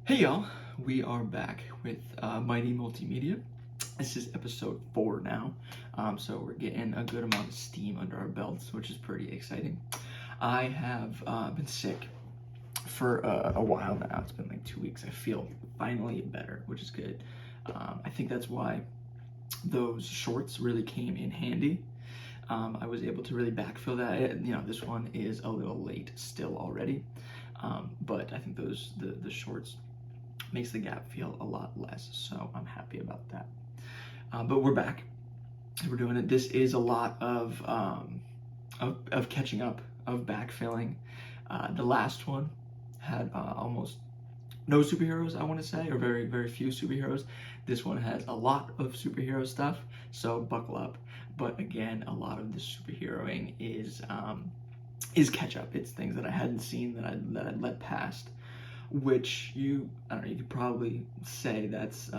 Hey y'all, we are back with Mighty Multimedia. This is episode 4 now, so we're getting a good amount of steam under our belts, which is pretty exciting. I have been sick for a while now. It's been like 2 weeks. I feel finally better, which is good. I think that's why those shorts really came in handy. I was able to really backfill that. This one is a little late still already, but I think the shorts makes the gap feel a lot less, so I'm happy about that. But we're back. We're doing it. This is a lot of catching up, of backfilling. The last one had almost no superheroes, I want to say, or very, very few superheroes. This one has a lot of superhero stuff, so buckle up. But again, a lot of the superheroing is catch up. It's things that I hadn't seen that I'd let past, which I don't know, you could probably say that's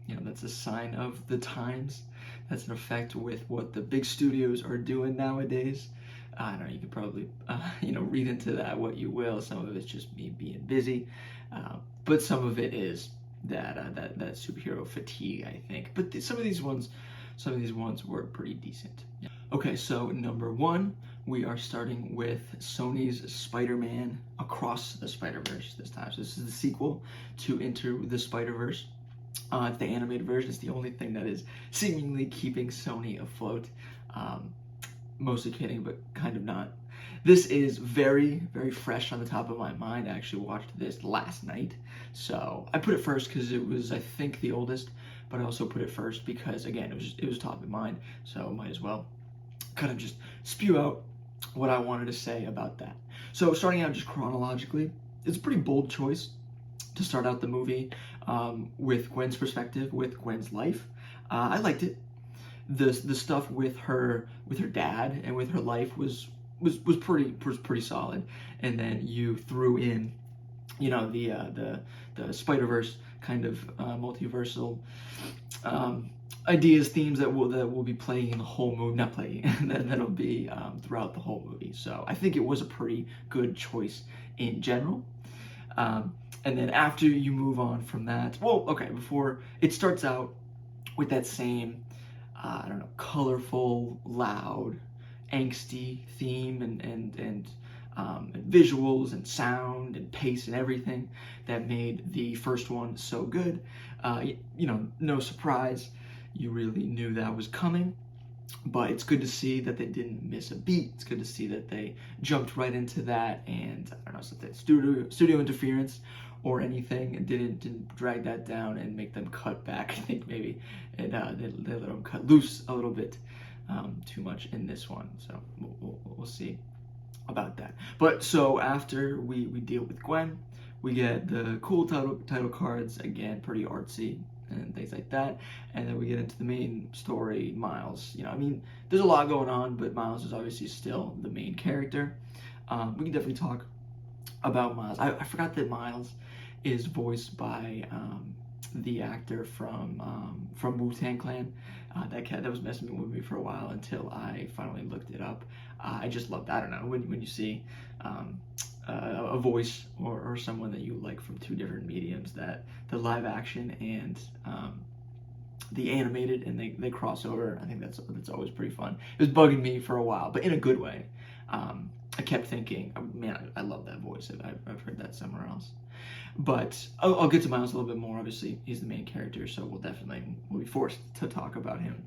that's a sign of the times. That's an effect with what the big studios are doing nowadays. I don't know, you could probably read into that what you will. Some of it's just me being busy, but some of it is that superhero fatigue, I think. But some of these ones were pretty decent. Yeah. Okay, so number 1, we are starting with Sony's Spider-Man Across the Spider-Verse this time. So this is the sequel to Into the Spider-Verse. It's the animated version. It's the only thing that is seemingly keeping Sony afloat. Mostly kidding, but kind of not. This is very, very fresh on the top of my mind. I actually watched this last night. So I put it first because it was, I think, the oldest, but I also put it first because, again, it was top of mind. So might as well kind of just spew out what I wanted to say about that. So starting out just chronologically, it's a pretty bold choice to start out the movie with Gwen's perspective, with Gwen's life. I liked it. The stuff with her dad and with her life was pretty solid. And then you threw in, the Spider-Verse kind of multiversal ideas, themes that will be playing in the whole movie, not playing, that'll be throughout the whole movie. So I think it was a pretty good choice in general. And then after you move on from that, before it starts out with that same, I don't know, colorful, loud, angsty theme and visuals and sound and pace and everything that made the first one so good. No surprise, you really knew that was coming. But it's good to see that they didn't miss a beat. It's good to see that they jumped right into that, and I don't know, something studio interference or anything, and didn't drag that down and make them cut back. I think maybe they let them cut loose a little bit too much in this one. So we'll see about that. But so after we deal with Gwen, we get the cool title cards, again, pretty artsy and things like that, and then we get into the main story, Miles. There's a lot going on, but Miles is obviously still the main character. We can definitely talk about Miles. I forgot that Miles is voiced by the actor from Wu-Tang Clan. That was messing with me for a while until I finally looked it up. I just loved, I don't know, when you see a voice or someone that you like from two different mediums, that the live action and the animated, and they cross over. I think that's always pretty fun. It was bugging me for a while, but in a good way. I kept thinking, man, I love that voice. I've heard that somewhere else. But I'll get to Miles a little bit more. Obviously, he's the main character, so we'll be forced to talk about him.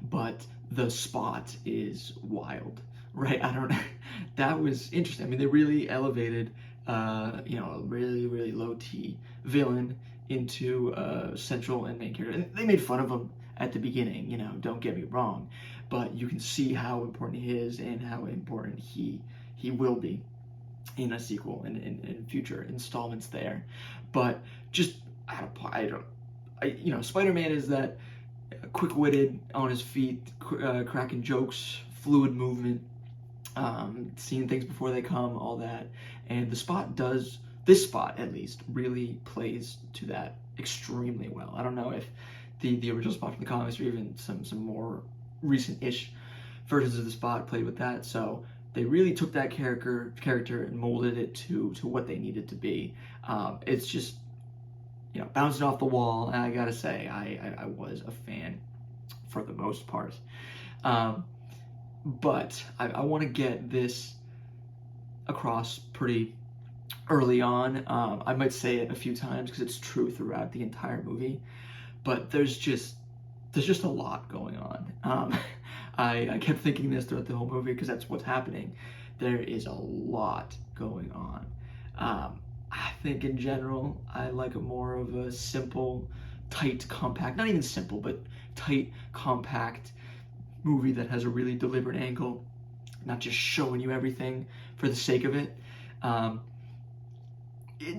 But the spot is wild, right? That was interesting. I mean, they really elevated, a really, really low T villain into central and main character. And they made fun of him at the beginning, don't get me wrong, but you can see how important he is and how important he will be in a sequel and in future installments there. But just, Spider-Man is that quick-witted, on his feet, cracking jokes, fluid movement, seeing things before they come, all that. And this spot at least really plays to that extremely well. I don't know if the original spot from the comics or even some more recent-ish versions of the spot played with that. So They really took that character and molded it to what they needed to be. It's just, you know, bouncing off the wall, and I gotta say, I was a fan for the most part. But I want to get this across pretty early on. I might say it a few times because it's true throughout the entire movie, but there's just a lot going on. I kept thinking this throughout the whole movie because that's what's happening. There is a lot going on. I think in general, I like a more of a simple, tight, compact, not even simple, but tight, compact movie that has a really deliberate angle, not just showing you everything for the sake of it.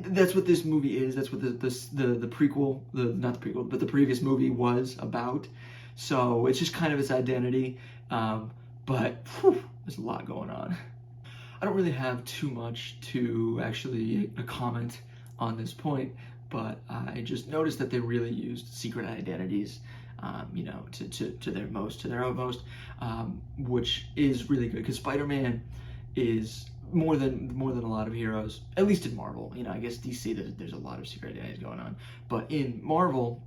That's what this movie is. That's what the prequel, not the prequel, but the previous movie was about. So it's just kind of its identity. But whew, there's a lot going on. I don't really have too much to actually comment on this point, but I just noticed that they really used secret identities, you know, to their utmost, which is really good because Spider-Man is more than a lot of heroes, at least in Marvel. You know, I guess DC there's a lot of secret identities going on, but in Marvel,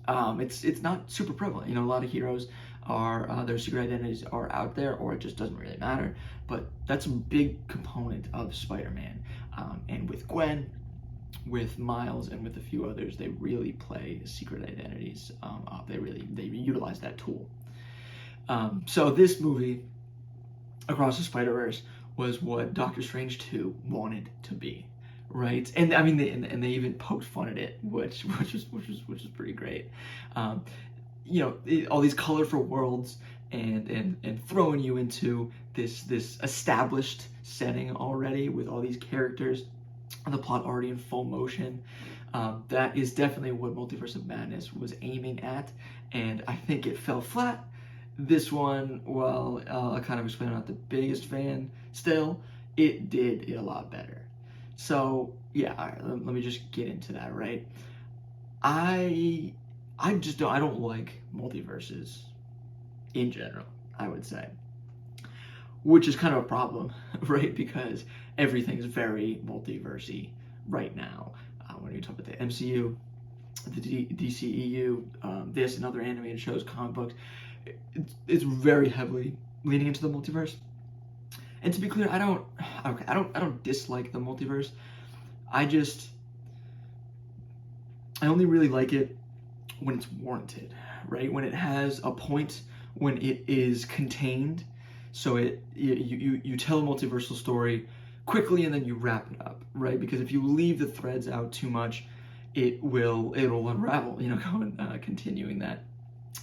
it's not super prevalent. You know, a lot of heroes are their secret identities are out there, or it just doesn't really matter. But that's a big component of Spider-Man, and with Gwen, with Miles, and with a few others, they really play secret identities up. They utilize that tool. So this movie, Across the Spider-Verse, was what Doctor Strange 2 wanted to be, right? And I mean, they even poked fun at it, which was pretty great. You know, all these colorful worlds and throwing you into this established setting already with all these characters and the plot already in full motion. That is definitely what Multiverse of Madness was aiming at, and I think it fell flat. This one, well, I'll kind of explain, I'm not the biggest fan still, it did it a lot better. So, yeah, all right, let me just get into that, right? I don't like multiverses in general, I would say. Which is kind of a problem, right? Because everything's very multiversy right now. When you talk about the MCU, the DCEU, this and other animated shows, comic books, it's very heavily leaning into the multiverse. And to be clear, I don't dislike the multiverse. I only really like it when it's warranted, right? When it has a point, when it is contained, so you tell a multiversal story quickly and then you wrap it up, right? Because if you leave the threads out too much, it'll unravel. You know, continuing that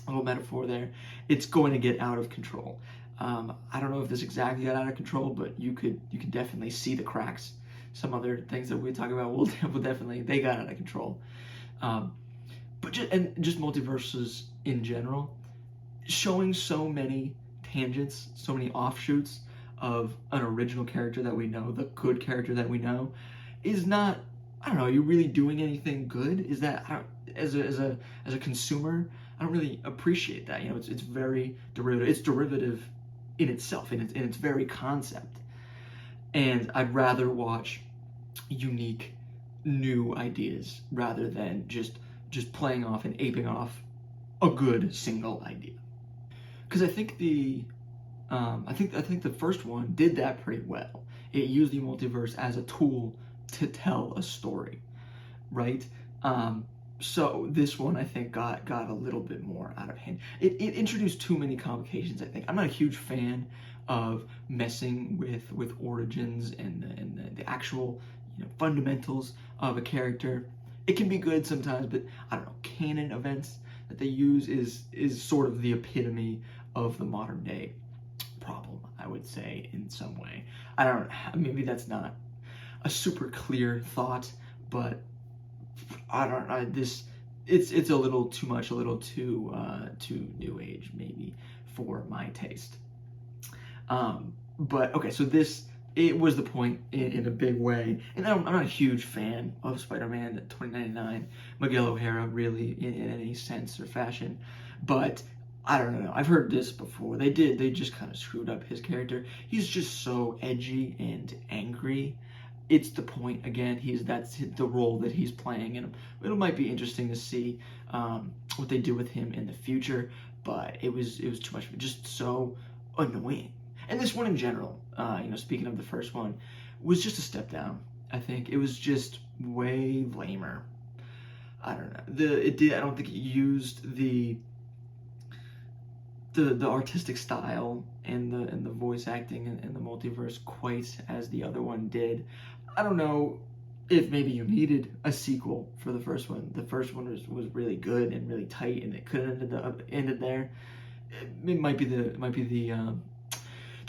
little metaphor there, it's going to get out of control. I don't know if this exactly got out of control, but you could definitely see the cracks. Some other things that we talk about will definitely, they got out of control. But just multiverses in general, showing so many tangents, so many offshoots of an original character that we know, the good character that we know, is not, I don't know, are you really doing anything good? Is that, as a consumer, I don't really appreciate that. You know, it's very derivative. It's derivative in itself, in its very concept. And I'd rather watch unique, new ideas rather than just playing off and aping off a good single idea. Because I think I think the first one did that pretty well. It used the multiverse as a tool to tell a story, right? So this one, I think, got a little bit more out of hand. It introduced too many complications, I think. I'm not a huge fan of messing with origins and the actual, you know, fundamentals of a character. It can be good sometimes, but I don't know, canon events that they use is sort of the epitome of the modern day problem, I would say, in some way. I don't, maybe that's not a super clear thought, but I don't know, it's a little too much, a little too new age maybe for my taste. But okay, so it was the point in a big way, and I'm not a huge fan of Spider-Man 2099, Miguel O'Hara, really, in any sense or fashion, but I don't know. I've heard this before. They just kind of screwed up his character. He's just so edgy and angry. It's the point again. That's the role that he's playing, and it might be interesting to see what they do with him in the future. But it was too much. Just so annoying. And this one in general, speaking of the first one, was just a step down. I think it was just way lamer. I don't know. I don't think it used the artistic style and the voice acting and the multiverse quite as the other one did. I don't know if maybe you needed a sequel for the first one. The first one was really good and really tight, and it could have ended there. It might be the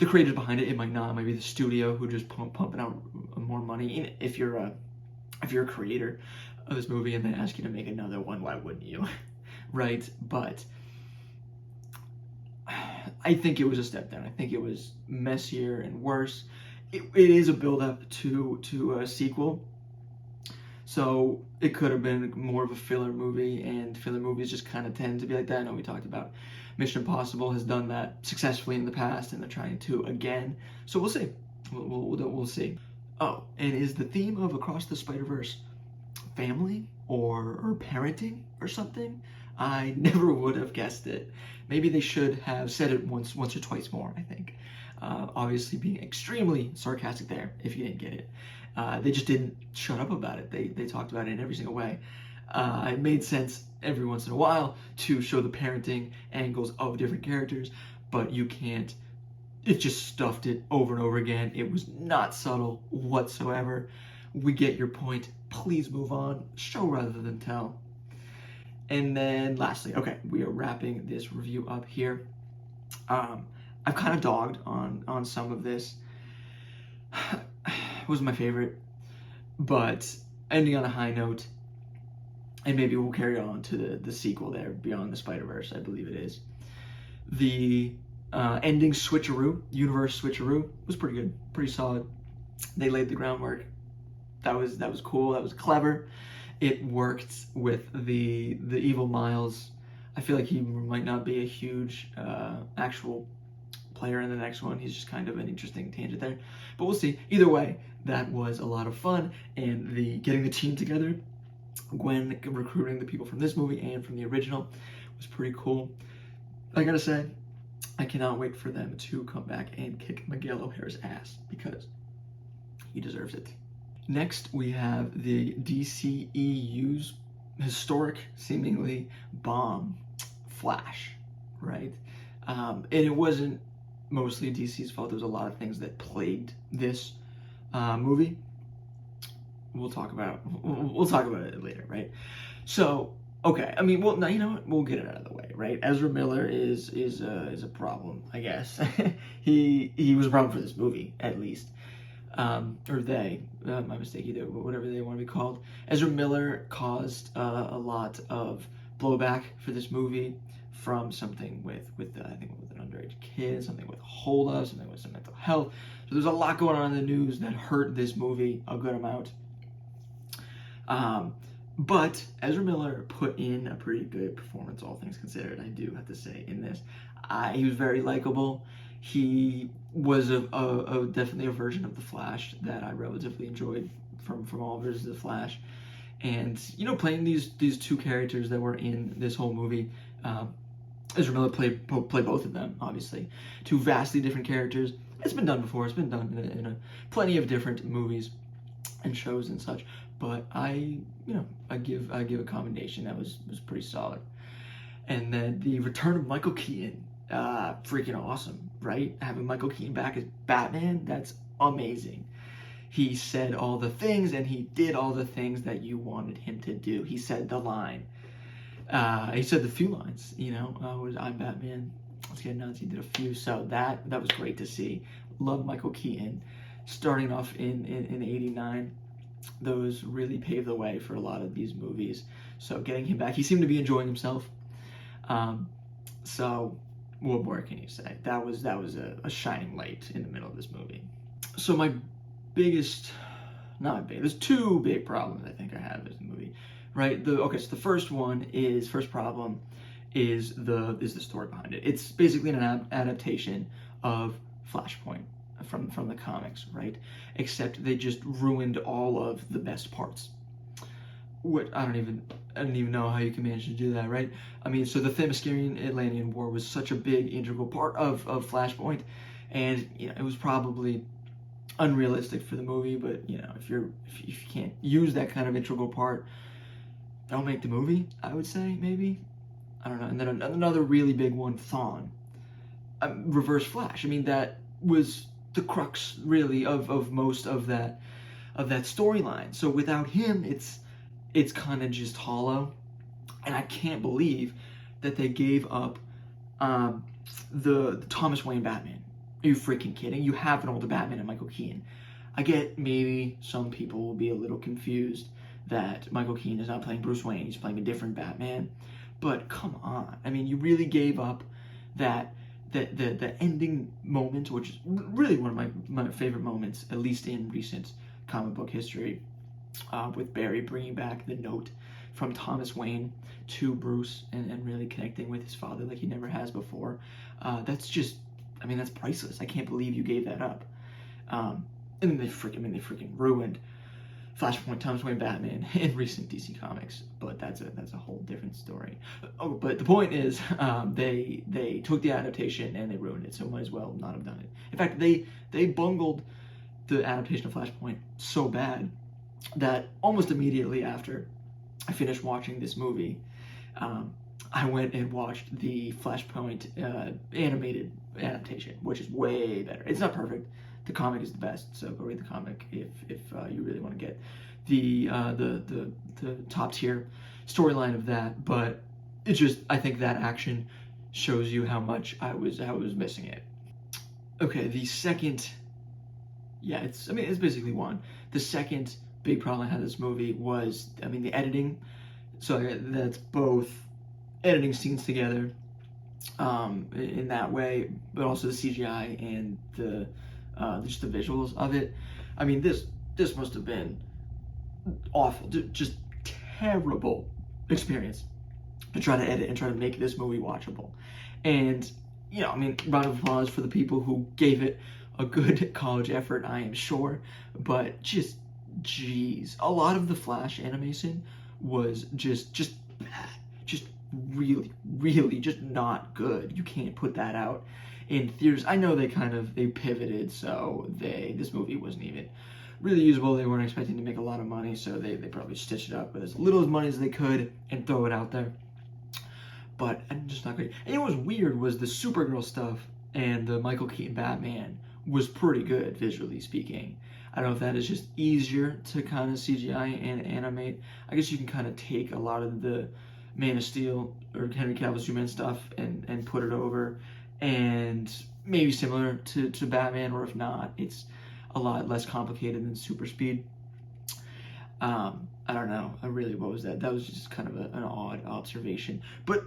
creators behind it. It might not. It might be the studio who just pumping out more money. If you're a creator of this movie and they ask you to make another one, why wouldn't you? Right? But I think it was a step down. I think it was messier and worse. It is a build-up to a sequel, so it could have been more of a filler movie, and filler movies just kind of tend to be like that. I know we talked about Mission Impossible has done that successfully in the past, and they're trying to again. So we'll see. We'll see. Oh, and is the theme of Across the Spider-Verse family or parenting or something? I never would have guessed it. Maybe they should have said it once or twice more, I think. Obviously being extremely sarcastic there, if you didn't get it. They just didn't shut up about it. They talked about it in every single way. It made sense every once in a while to show the parenting angles of different characters, but you can't. It just stuffed it over and over again. It was not subtle whatsoever. We get your point. Please move on. Show rather than tell. And then lastly, okay, we are wrapping this review up here. I've kind of dogged on some of this. It was my favorite, but ending on a high note, and maybe we'll carry on to the sequel there, Beyond the Spider-Verse, I believe it is. The ending switcheroo, universe switcheroo, was pretty good, pretty solid. They laid the groundwork. That was cool. That was clever. It worked with the evil Miles. I feel like he might not be a huge actual player in the next one. He's just kind of an interesting tangent there, but we'll see. Either way, that was a lot of fun, and getting the team together, Gwen recruiting the people from this movie and from the original, was pretty cool. I gotta say, I cannot wait for them to come back and kick Miguel O'Hara's ass, because he deserves it. Next, we have the DCEU's historic, seemingly bomb, Flash, right? And it wasn't mostly DC's fault. There was a lot of things that plagued this movie. We'll talk about it later, right? So, okay, I mean, well, now you know what? We'll get it out of the way, right? Ezra Miller is a problem, I guess. he was a problem for this movie, at least. Or they, my mistake, either, whatever they want to be called. Ezra Miller caused a lot of blowback for this movie from something with I think with an underage kid, something with a holdup, something with some mental health. So there's a lot going on in the news that hurt this movie a good amount. But Ezra Miller put in a pretty good performance, all things considered, I do have to say, in this. He was very likable. He was definitely a version of the Flash that I relatively enjoyed from all versions of the Flash. And, you know, playing these two characters that were in this whole movie, Ezra Miller played both of them, obviously. Two vastly different characters. It's been done before. It's been done in plenty of different movies and shows and such. But I give a commendation. That was pretty solid. And then the return of Michael Keaton, freaking awesome, right? Having Michael Keaton back as Batman, that's amazing. He said all the things and he did all the things that you wanted him to do. He said the line. He said the few lines, I'm Batman. Let's get nuts. He did a few, so that was great to see. Love Michael Keaton. Starting off in '89, those really paved the way for a lot of these movies. So getting him back, he seemed to be enjoying himself. So what more can you say? That was a shining light in the middle of this movie. So there's two big problems I think I have with the movie, right? So the first problem is the story behind it. It's basically an adaptation of Flashpoint from the comics, right? Except they just ruined all of the best parts. What I don't even know how you can manage to do that, right? I mean, so the Themysciran Atlantean War was such a big integral part of Flashpoint, and it was probably unrealistic for the movie. But if you can't use that kind of integral part, don't make the movie. I would say maybe. I don't know. And then another really big one, Thawne, Reverse Flash. I mean, that was the crux really of most of that storyline. So without him, it's kind of just hollow, and I can't believe that they gave up the Thomas Wayne Batman. Are you freaking kidding? You have an older Batman and Michael Keaton. I get maybe some people will be a little confused that Michael Keaton is not playing Bruce Wayne, he's playing a different Batman. But come on, I mean, you really gave up that the ending moment, which is really one of my favorite moments, at least in recent comic book history, with Barry bringing back the note from Thomas Wayne to Bruce and really connecting with his father like he never has before. That's just, I mean, that's priceless. I can't believe you gave that up. And then they freaking ruined Flashpoint, Thomas Wayne Batman in recent DC Comics, but that's a whole different story. Oh, but the point is, they took the adaptation and they ruined it, so might as well not have done it. In fact, they bungled the adaptation of Flashpoint so bad that almost immediately after I finished watching this movie, I went and watched the Flashpoint animated adaptation, which is way better. It's not perfect. The comic is the best, so go read the comic if you really want to get the top tier storyline of that. But it's just, I think that action shows you how much I was missing it. Okay, the second, it's basically one. The second big problem I had with this movie was, the editing. So that's both editing scenes together in that way, but also the CGI and just the visuals of it. I mean, this must have been awful, just terrible experience to try to edit and try to make this movie watchable. And round of applause for the people who gave it a good college effort, I am sure. But just, geez, a lot of the Flash animation was just bad, just really just not good. You can't put that out in theaters. I know they pivoted, so this movie wasn't even really usable. They weren't expecting to make a lot of money, so they probably stitched it up with as little as money as they could and throw it out there. But just not great. And what was weird was the Supergirl stuff and the Michael Keaton Batman was pretty good visually speaking. I don't know if that is just easier to kind of CGI and animate. I guess you can kind of take a lot of the Man of Steel or Henry Cavill's Superman stuff and put it over, and maybe similar to Batman, or if not, it's a lot less complicated than Super Speed. I don't know. What was that? That was just kind of an odd observation. But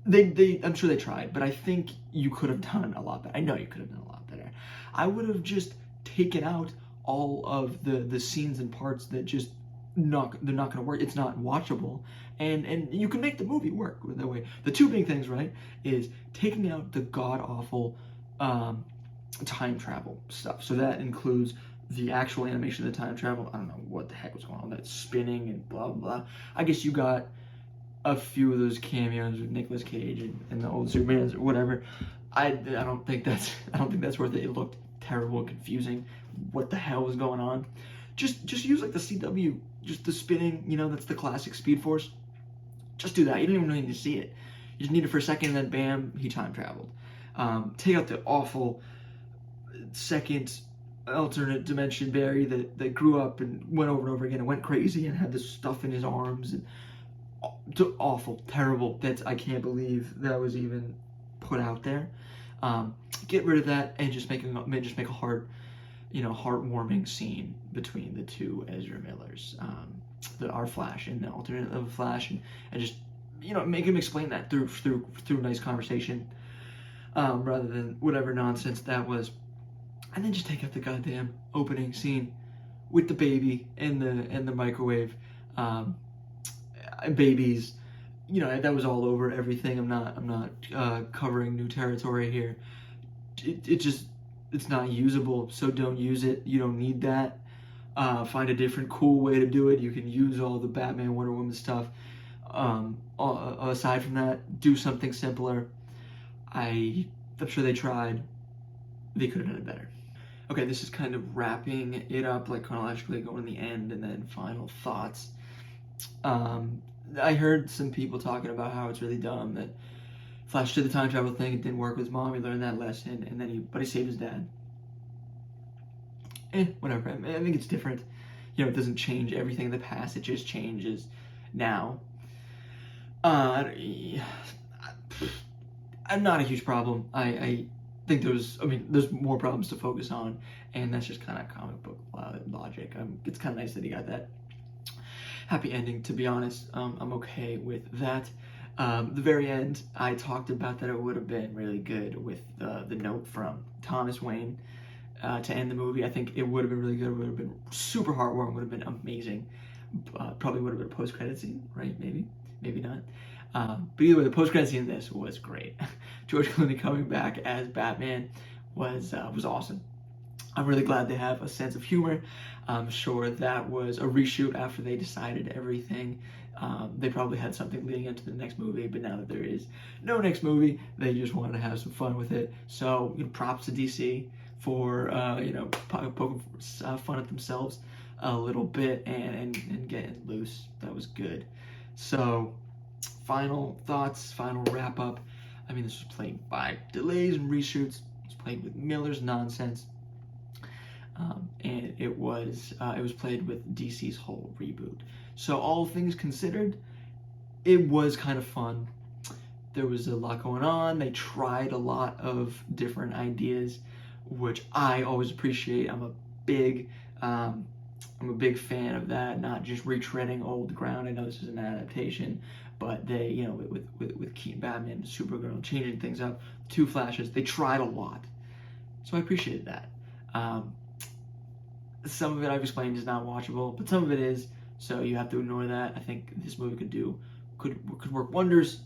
I'm sure they tried, but I think you could have done a lot better. I know you could have done a lot better. I would have just taken out all of the scenes and parts that just they're not going to work. It's not watchable, and you can make the movie work that way. The two big things, right, is taking out the god awful time travel stuff. So that includes the actual animation of the time travel. I don't know what the heck was going on, that spinning and blah blah. I guess you got a few of those cameos with Nicolas Cage and the old Supermans or whatever. I don't think that's worth it. It looked terrible and confusing. What the hell was going on? Just use like the CW, just the spinning, that's the classic Speed Force. Just do that. You don't even need to see it. You just need it for a second, and then bam, he time traveled. Take out the awful second alternate dimension Barry that grew up and went over and over again and went crazy and had this stuff in his arms, and awful, terrible. I can't believe that was even put out there. Get rid of that and just make a heartwarming scene between the two Ezra Millers, our Flash and the alternate of Flash, and just make him explain that through nice conversation, rather than whatever nonsense that was. And then just take out the goddamn opening scene with the baby and the microwave babies, that was all over everything. I'm not covering new territory here. It's not usable, so don't use it. You don't need that. Find a different cool way to do it. You can use all the Batman, Wonder Woman stuff. Aside from that, do something simpler. I'm sure they tried. They could have done it better. Okay, this is kind of wrapping it up, like chronologically, going to the end, and then final thoughts. I heard some people talking about how it's really dumb that Flash did the time travel thing. It didn't work with his mom. He learned that lesson, and then he saved his dad. Whatever. I think it's different. It doesn't change everything in the past. It just changes now. I'm not a huge problem. I think there's more problems to focus on, and that's just kind of comic book logic. It's kind of nice that he got that happy ending, to be honest. I'm okay with that. The very end, I talked about that it would have been really good with the note from Thomas Wayne to end the movie. I think it would have been really good. It would have been super heartwarming. Would have been amazing. Probably would have been a post-credit scene, right? Maybe not. But either way, the post-credit scene in this was great. George Clooney coming back as Batman was awesome. I'm really glad they have a sense of humor. I'm sure that was a reshoot after they decided everything. They probably had something leading into the next movie, but now that there is no next movie, they just wanted to have some fun with it. So props to DC for poking fun at themselves a little bit and getting loose. That was good. So final thoughts, final wrap up. This was plagued by delays and reshoots. It was plagued with Miller's nonsense. And it was played with DC's whole reboot. So all things considered, it was kind of fun. There was a lot going on. They tried a lot of different ideas, which I always appreciate. I'm a big fan of that. Not just retreading old ground. I know this is an adaptation, but they, with Keaton Batman and Supergirl changing things up, two Flashes, they tried a lot. So I appreciated that. Some of it I've explained is not watchable, but some of it is, so you have to ignore that. I think this movie could work wonders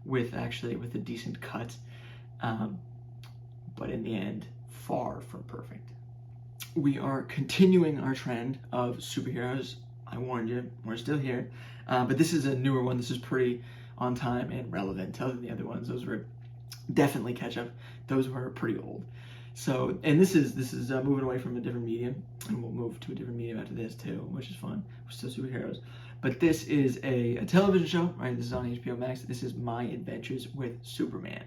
with a decent cut, but in the end, far from perfect. We are continuing our trend of superheroes. I warned you, we're still here, but this is a newer one. This is pretty on time and relevant to the other ones. Those were definitely catch up. Those were pretty old. So, and this is moving away from a different medium, and we'll move to a different medium after this too, which is fun. We're still superheroes, but this is a television show, right? This is on HBO Max. This is My Adventures with Superman.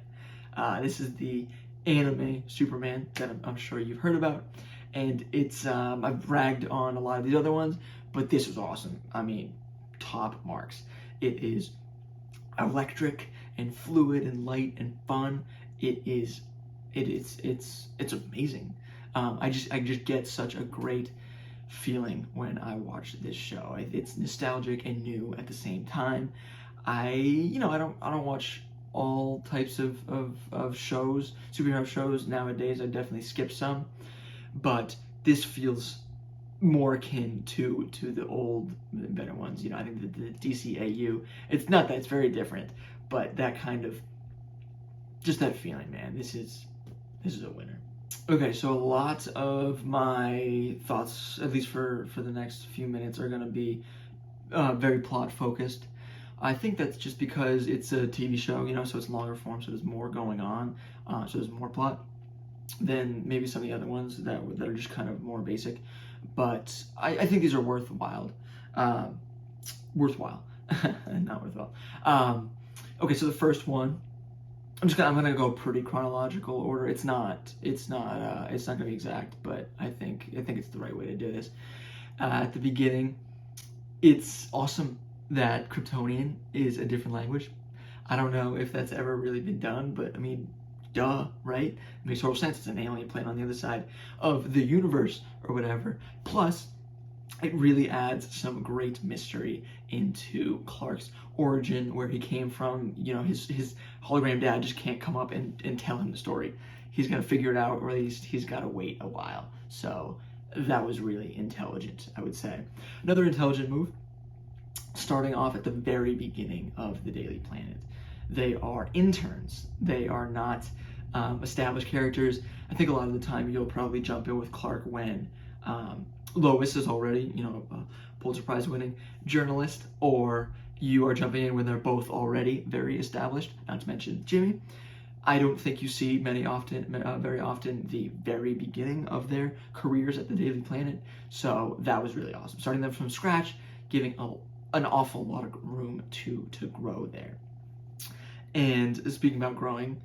This is the anime Superman that I'm sure you've heard about, and it's I've ragged on a lot of these other ones, but this was awesome. Top marks. It is electric and fluid and light and fun. It's amazing. I just get such a great feeling when I watch this show. It's nostalgic and new at the same time. I don't watch all types of shows, superhero shows nowadays. I definitely skip some, but this feels more akin to the old, better ones. I think the DCAU. It's not that it's very different, but that kind of just that feeling, man. This is a winner. Okay, so a lot of my thoughts, at least for the next few minutes, are going to be very plot focused. I think that's just because it's a TV show, so it's longer form, so there's more going on, so there's more plot than maybe some of the other ones that are just kind of more basic. But I think these are worthwhile. Not worthwhile. Okay, so the first one, I'm gonna go pretty chronological order. It's not gonna be exact, but I think it's the right way to do this. At the beginning, it's awesome that Kryptonian is a different language. I don't know if that's ever really been done, but duh, right? It makes total sense. It's an alien planet on the other side of the universe or whatever. Plus, it really adds some great mystery into Clark's origin, where he came from. His hologram dad just can't come up and tell him the story. He's got to figure it out, or at least he's got to wait a while. So that was really intelligent, I would say. Another intelligent move, starting off at the very beginning of the Daily Planet. They are interns. They are not established characters. I think a lot of the time you'll probably jump in with Clark when Lois is already, a Pulitzer Prize winning journalist, or you are jumping in when they're both already very established, not to mention Jimmy. I don't think you see very often the very beginning of their careers at the Daily Planet, so that was really awesome. Starting them from scratch, giving an awful lot of room to grow there. And speaking about growing,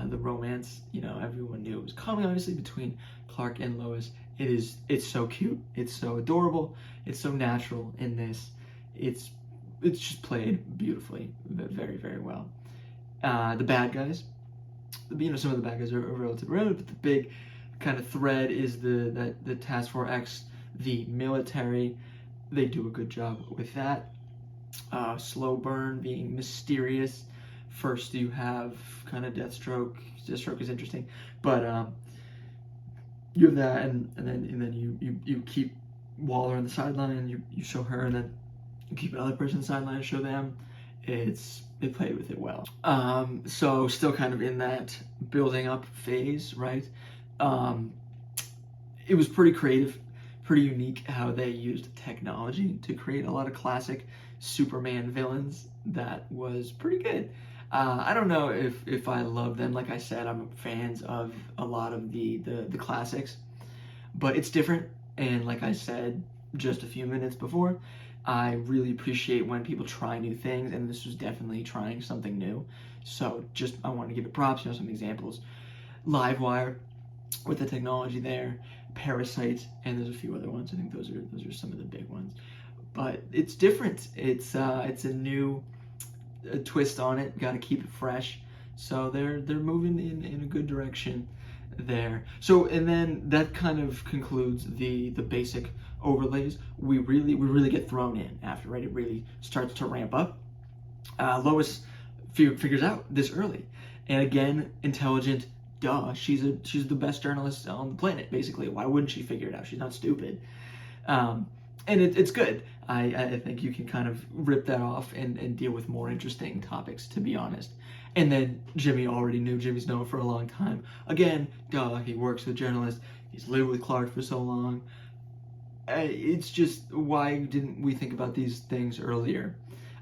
the romance, everyone knew it was coming, obviously, between Clark and Lois. It's so cute, it's so adorable, it's so natural in this. It's just played beautifully, very, very well. The bad guys, some of the bad guys are relatively relevant, but the big kind of thread is the Task Force X, the military. They do a good job with that. Slow burn being mysterious. First you have kind of Deathstroke. Deathstroke is interesting, but you have that, and then you keep Waller on the sideline. You show her, and then you keep another person on the sideline and show them. They played with it well. So still kind of in that building up phase, right? It was pretty creative, pretty unique how they used technology to create a lot of classic Superman villains. That was pretty good. I don't know if I love them. Like I said, I'm fans of a lot of the classics, but it's different. And like I said just a few minutes before, I really appreciate when people try new things, and this was definitely trying something new. So I want to give it props. Some examples: Livewire with the technology there, Parasite, and there's a few other ones. I think those are some of the big ones. But it's different. It's a new twist on it. Got to keep it fresh. So they're moving in a good direction there. So, and then that kind of concludes the basic overlays. We really get thrown in after, right? It really starts to ramp up. Lois figures out this early, and again, intelligent. Duh, she's the best journalist on the planet, basically. Why wouldn't she figure it out? She's not stupid. And it's good. I think you can kind of rip that off and deal with more interesting topics, to be honest. And then Jimmy already knew. Jimmy's known for a long time. Again, duh, he works with journalists. He's lived with Clark for so long. It's just, why didn't we think about these things earlier?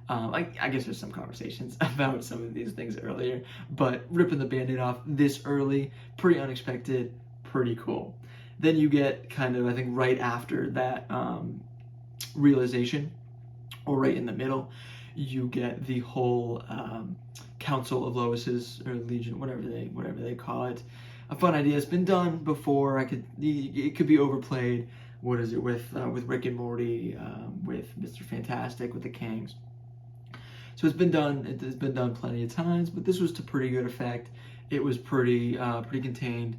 I guess there's some conversations about some of these things earlier, but ripping the Band-Aid off this early, pretty unexpected, pretty cool. Then you get kind of, I think, right after that realization, or right in the middle, you get the whole Council of Lois's, or Legion, whatever they call it. A fun idea. It's been done before. It could be overplayed. What is it with Rick and Morty, with Mr. Fantastic, with the Kangs? So it's been done. It's been done plenty of times, but this was to pretty good effect. It was pretty pretty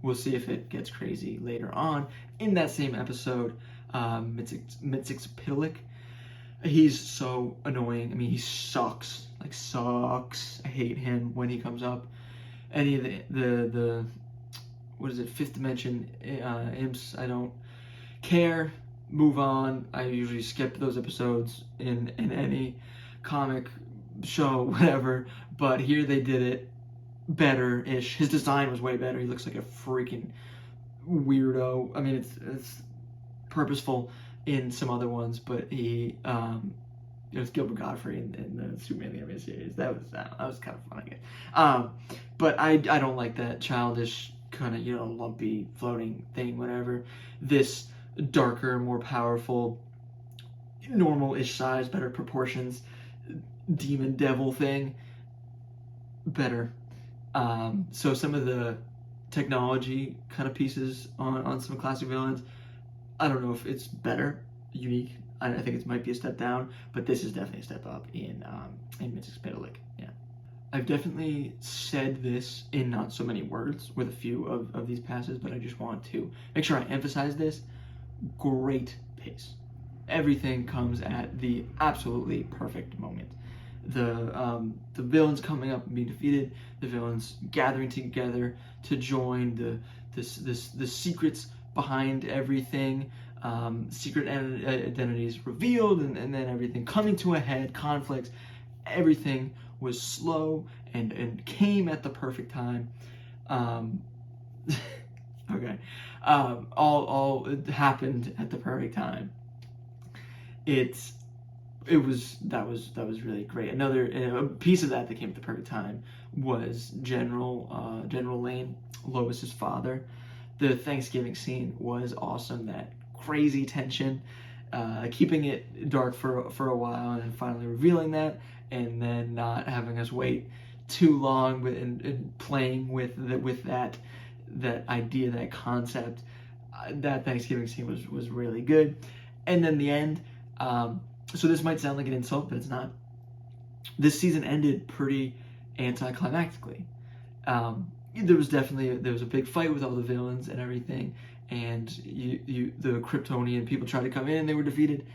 We'll see if it gets crazy later on. In that same episode, Unspeakable, he's so annoying. I mean, he sucks. Like, sucks. I hate him when he comes up. Any of the what is it, fifth dimension imps, I don't care. Move on. I usually skip those episodes in any comic show, whatever. But here they did it better-ish. His design was way better. He looks like a freaking weirdo. I mean, it's purposeful in some other ones, but it was Gilbert Godfrey in the Superman the Animated Series. That was kind of fun, I guess. But I don't like that childish kind of, lumpy floating thing, whatever. This darker, more powerful, normal-ish size, better proportions, demon devil thing, better. So some of the technology kind of pieces on some classic villains, I don't know if it's better, unique. I think it might be a step down, but this is definitely a step up in Unspeakable. Yeah, I've definitely said this in not so many words with a few of these passes, but I just want to make sure I emphasize this. Great pace. Everything comes at the absolutely perfect moment. The villains coming up and being defeated, the villains gathering together to join the secrets behind everything, secret identities revealed, and then everything coming to a head, conflicts, everything was slow and came at the perfect time. Okay, all it happened at the perfect time. That was really great. Another piece of that came at the perfect time was General Lane, Lois's father. The Thanksgiving scene was awesome. That crazy tension, keeping it dark for a while, and then finally revealing that, and then not having us wait too long and playing with that idea, that concept. That Thanksgiving scene was really good, and then the end. So this might sound like an insult, but it's not. This season ended pretty anticlimactically. There was a big fight with all the villains and everything, and the Kryptonian people tried to come in and they were defeated.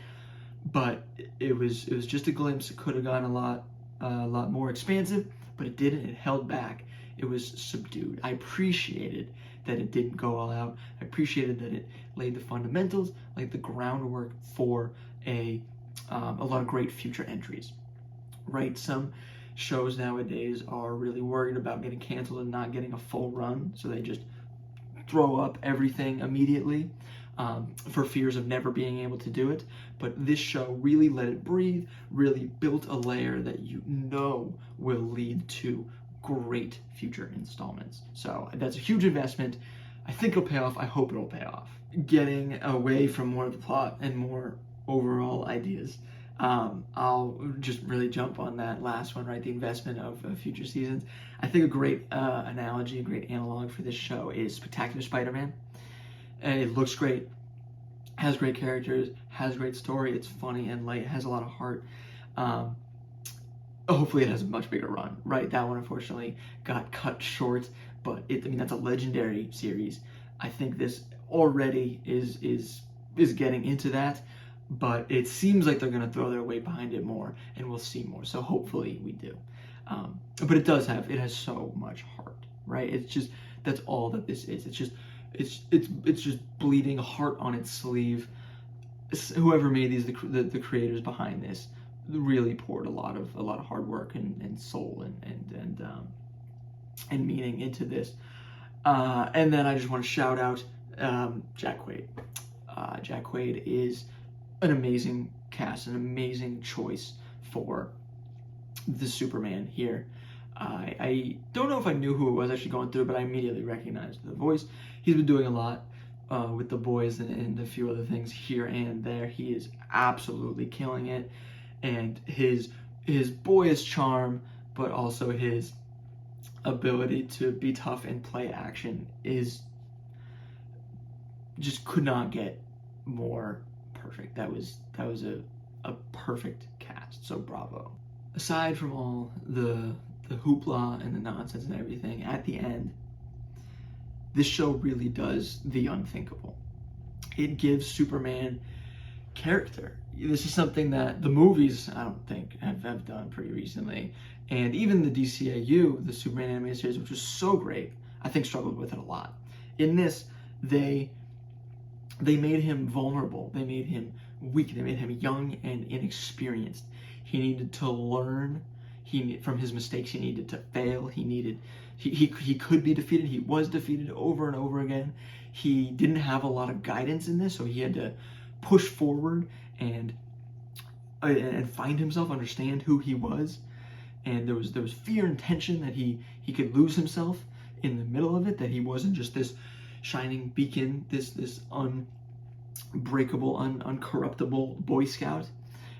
But it was just a glimpse. It could have gone a lot more expansive, but it didn't. It held back. It was subdued. I appreciated that it didn't go all out. I appreciated that it laid the fundamentals, laid the groundwork for a lot of great future entries. Right? Some shows nowadays are really worried about getting canceled and not getting a full run, so they just throw up everything immediately for fears of never being able to do it. But this show really let it breathe, really built a layer that will lead to great future installments. So that's a huge investment. I think it'll pay off. I hope it'll pay off. Getting away from more of the plot and more overall ideas, I'll just really jump on that last one, right? The investment of future seasons. I think a great analogy, a great analog for this show is Spectacular Spider-Man. And it looks great, has great characters, has great story. It's funny and light, has a lot of heart. Hopefully it has a much bigger run, right? That one unfortunately got cut short, but that's a legendary series. I think this already is getting into that, but it seems like they're going to throw their weight behind it more, and we'll see more. So hopefully we do. But it has so much heart, right? That's all that this is. It's just bleeding heart on its sleeve. Whoever made these, the creators behind this, really poured a lot of hard work and soul and meaning into this. And then I just want to shout out Jack Quaid. Jack Quaid is an amazing cast, an amazing choice for the Superman here. I don't know if I knew who it was actually going through, but I immediately recognized the voice. He's been doing a lot with The Boys and a few other things here and there. He is absolutely killing it. And his boyish charm, but also his ability to be tough and play action just could not get more perfect. That was a perfect cast. So bravo. Aside from all the hoopla and the nonsense and everything, at the end, this show really does the unthinkable. It gives Superman character. This is something that the movies, I don't think, have done pretty recently. And even the DCAU, the Superman animated series, which was so great, I think struggled with it a lot. In this, they made him vulnerable. They made him weak. They made him young and inexperienced. He needed to learn. From his mistakes, he needed to fail. He could be defeated. He was defeated over and over again. He didn't have a lot of guidance in this, so he had to push forward and find himself, understand who he was. And there was fear and tension that he could lose himself in the middle of it, that he wasn't just this shining beacon, this unbreakable, uncorruptible Boy Scout,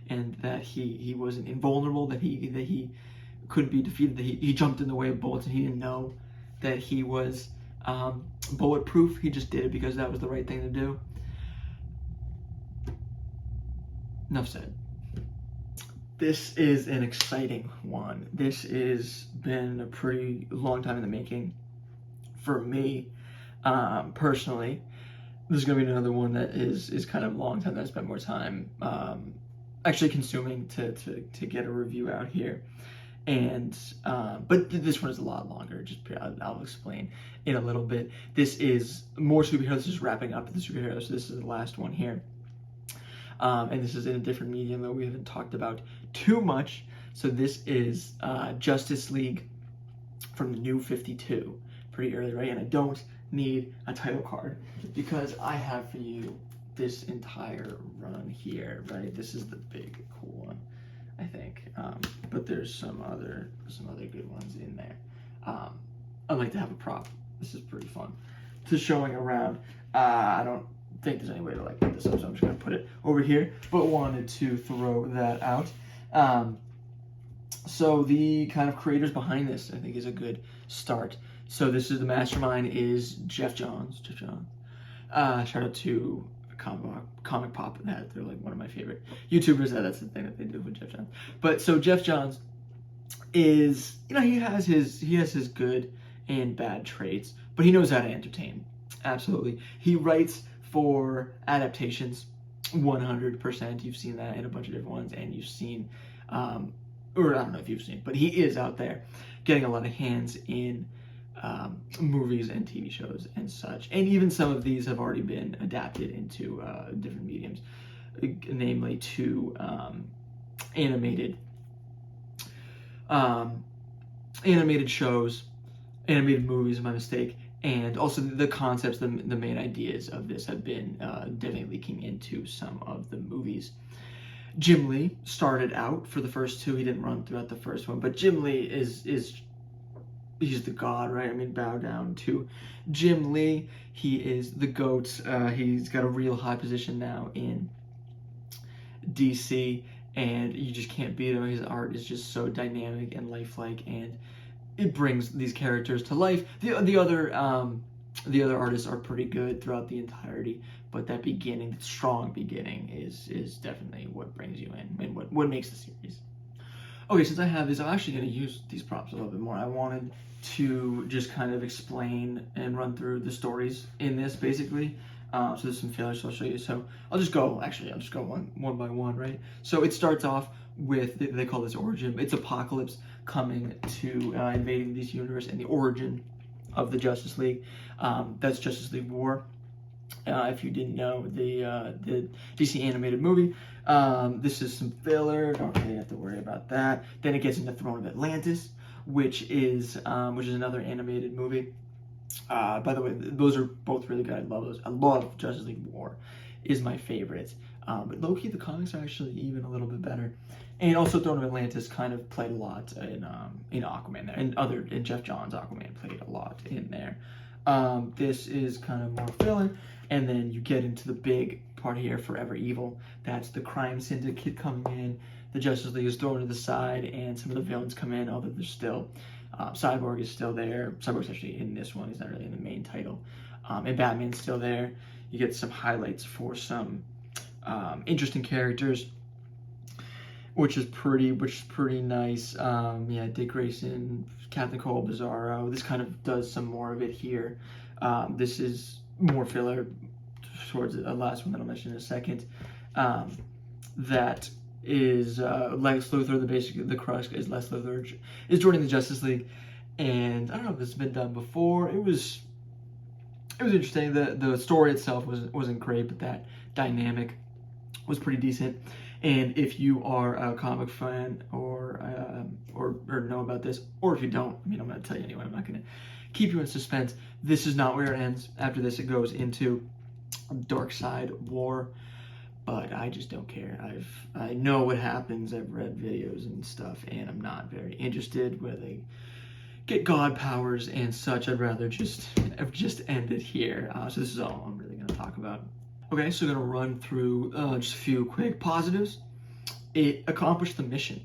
and that he wasn't invulnerable, that he couldn't be defeated, that he jumped in the way of bullets and he didn't know that he was bulletproof. He just did it because that was the right thing to do. Enough said. This is an exciting one. This has been a pretty long time in the making for me, personally. This is going to be another one that is kind of a long time that I spent more time actually consuming to get a review out here. And but this one is a lot longer. Just I'll explain in a little bit. This is more superheroes. This is wrapping up the superheroes. So this is the last one here. And this is in a different medium that we haven't talked about too much. So this is Justice League from the New 52. Pretty early, right? And I don't need a title card because I have for you this entire run here, right? This is the big cool one, I think. But there's some other good ones in there. I'd like to have a prop. This is pretty fun. To showing around. I don't think there's any way to like put this up, so I'm just gonna put it over here. But wanted to throw that out. So the kind of creators behind this, I think, is a good start. So this is the mastermind is Jeff Johns. Shout out to Comic Pop. They're like one of my favorite YouTubers. That's the thing that they do with Jeff Johns. But so Jeff Johns is, he has his good and bad traits, but he knows how to entertain. Absolutely. He writes for adaptations 100%. You've seen that in a bunch of different ones, and you've seen or I don't know if you've seen, but he is out there getting a lot of hands in movies and TV shows and such. And even some of these have already been adapted into different mediums, namely to animated shows, animated movies, my mistake. And also the concepts, the main ideas of this have been definitely leaking into some of the movies. Jim Lee started out for the first two. He didn't run throughout the first one, but Jim Lee he's the god, right? I mean, bow down to Jim Lee. He is the GOAT. He's got a real high position now in DC, and you just can't beat him. His art is just so dynamic and lifelike, and it brings these characters to life. The other artists are pretty good throughout the entirety, but that beginning, that strong beginning, is definitely what brings you in and what makes the series. Okay, since I have this, I'm actually going to use these props a little bit more. I wanted to just kind of explain and run through the stories in this, basically. So there's some failures, so I'll show you. So I'll just go one by one, right? So it starts off with, they call this origin. It's Apocalypse coming to invading this universe, and the origin of the Justice League. That's Justice League War. If you didn't know, the DC animated movie. This is some filler. Don't really have to worry about that. Then it gets into Throne of Atlantis, which is another animated movie. By the way, those are both really good. I love those. I love Justice League War, is my favorite. But low-key, the comics are actually even a little bit better. And also, Throne of Atlantis kind of played a lot in Aquaman there, and Jeff Johns' Aquaman played a lot in there. This is kind of more filler, and then you get into the big part here, Forever Evil. That's the crime syndicate coming in. The Justice League is thrown to the side, and some of the villains come in, although they're still. Cyborg is still there. Cyborg's actually in this one. He's not really in the main title. And Batman's still there. You get some highlights for some interesting characters, which is pretty nice. Yeah, Dick Grayson, Captain Cold, Bizarro. This kind of does some more of it here. This is more filler towards the last one that I'll mention in a second. That is Lex Luthor. The crux is Lex Luthor is joining the Justice League, and I don't know if this has been done before. It was interesting. The story itself wasn't great, but that dynamic was pretty decent. And if you are a comic fan or know about this, or if you don't, I mean, I'm going to tell you anyway. I'm not going to keep you in suspense. This is not where it ends. After this, it goes into Dark Side War, but I just don't care. I know what happens. I've read videos and stuff, and I'm not very interested where they get god powers and such. I'd rather just end it here. So this is all I'm really going to talk about. Okay, so I'm going to run through just a few quick positives. It accomplished the mission.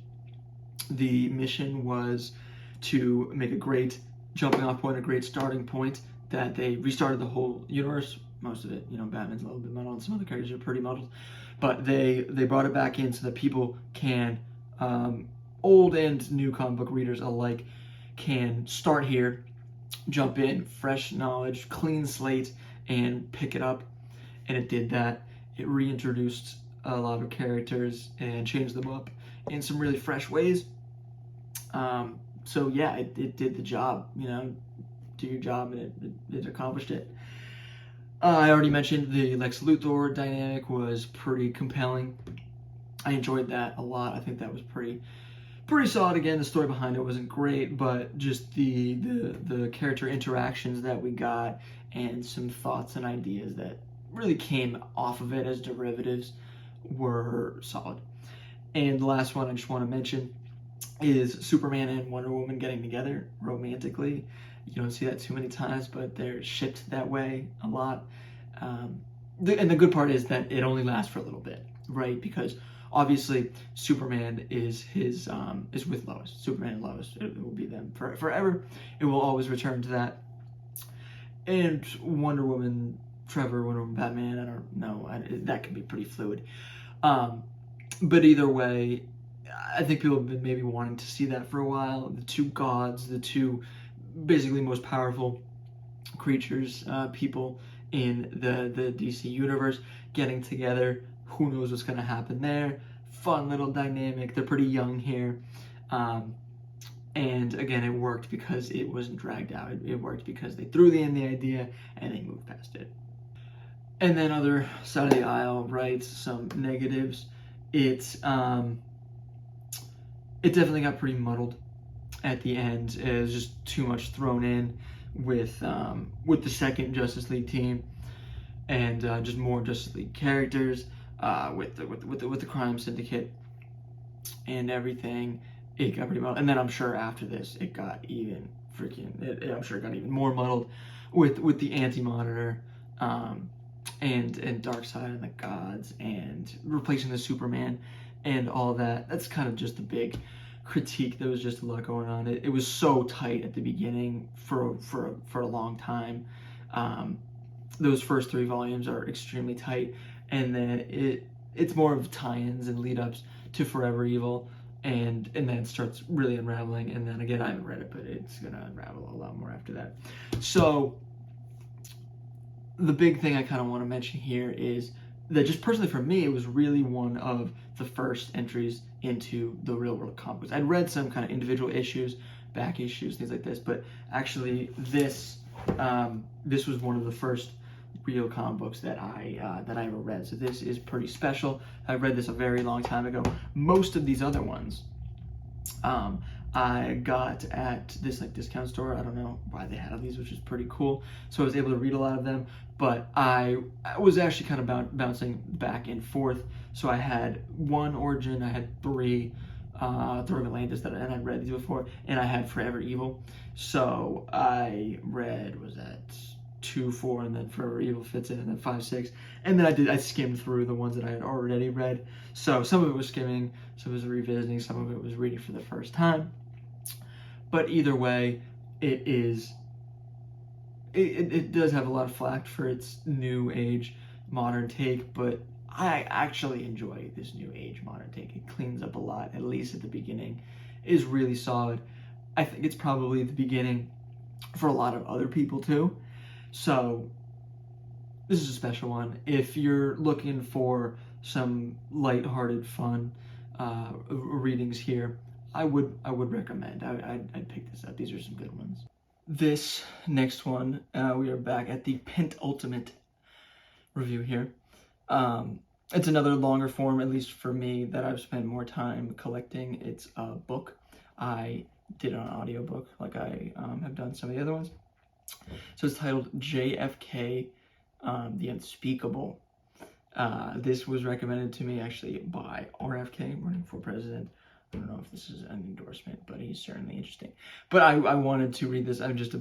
The mission was to make a great jumping off point, a great starting point, that they restarted the whole universe. Most of it, Batman's a little bit muddled, some other characters are pretty muddled, but they brought it back in so that people can, old and new comic book readers alike, can start here, jump in, fresh knowledge, clean slate, and pick it up. And it did that. It reintroduced a lot of characters and changed them up in some really fresh ways. So yeah, it did the job, do your job, and it accomplished it. I already mentioned the Lex Luthor dynamic was pretty compelling. I enjoyed that a lot. I think that was pretty solid. Again, the story behind it wasn't great, but just the character interactions that we got and some thoughts and ideas that really came off of it as derivatives were solid. And the last one I just want to mention is Superman and Wonder Woman getting together romantically. You don't see that too many times, but they're shipped that way a lot. And the good part is that it only lasts for a little bit, right? Because obviously Superman is with Lois. Superman and Lois, it will be them forever. It will always return to that. And Wonder Woman, Wonder Woman, Batman, I don't know. That can be pretty fluid. But either way, I think people have been maybe wanting to see that for a while. The two gods, the two basically most powerful creatures, people in the DC universe getting together. Who knows what's going to happen there? Fun little dynamic. They're pretty young here. And again, it worked because it wasn't dragged out. It worked because they threw in the idea and they moved past it. And then other side of the aisle, right? Some negatives. It definitely got pretty muddled at the end. It was just too much thrown in with the second Justice League team, and just more Justice League characters, with the crime syndicate and everything. It got pretty muddled, and then I'm sure after this it got even I'm sure it got even more muddled with the Anti-Monitor, and Darkseid and the gods, and replacing the Superman and all that. That's kind of just the big critique. There was just a lot going on. It was so tight at the beginning for a long time. Those first 3 volumes are extremely tight, and then it's more of tie-ins and lead-ups to Forever Evil, and then it starts really unraveling. And then again, I haven't read it, but it's gonna unravel a lot more after that. So the big thing I kind of want to mention here is that just personally for me, it was really one of the first entries into the real world comics. I'd read some kind of individual issues, back issues, things like this, but actually this was one of the first real comic books that I ever read. So this is pretty special. I read this a very long time ago. Most of these other ones, I got at this discount store. I don't know why they had these, which is pretty cool. So I was able to read a lot of them, but I was actually kind of bouncing back and forth. So I had one Origin, I had 3 Throne of Atlantis, and I'd read these before, and I had Forever Evil. So I read, was that 2, 4, and then Forever Evil fits in, and then 5, 6, and then I skimmed through the ones that I had already read. So some of it was skimming, some of it was revisiting, some of it was reading for the first time. But either way, it does have a lot of flack for its new age modern take, but I actually enjoy this new age modern take. It cleans up a lot, at least at the beginning. It is really solid. I think it's probably the beginning for a lot of other people too. So this is a special one. If you're looking for some lighthearted fun readings here, I would recommend. I'd pick this up. These are some good ones. This next one, we are back at the penultimate review here. It's another longer form, at least for me, that I've spent more time collecting. It's a book. I did an audiobook like I have done some of the other ones. So it's titled JFK, The Unspeakable. This was recommended to me actually by RFK, running for president. I don't know if this is an endorsement, but he's certainly interesting. But I wanted to read this. I'm just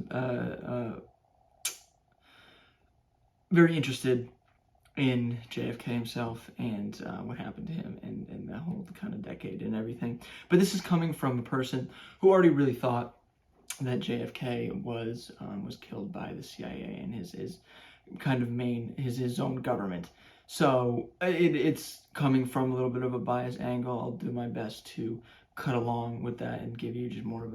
very interested in JFK himself and what happened to him and the whole kind of decade and everything. But this is coming from a person who already really thought that JFK was killed by the CIA and his kind of his own government. So it's coming from a little bit of a biased angle. I'll do my best to cut along with that and give you just more of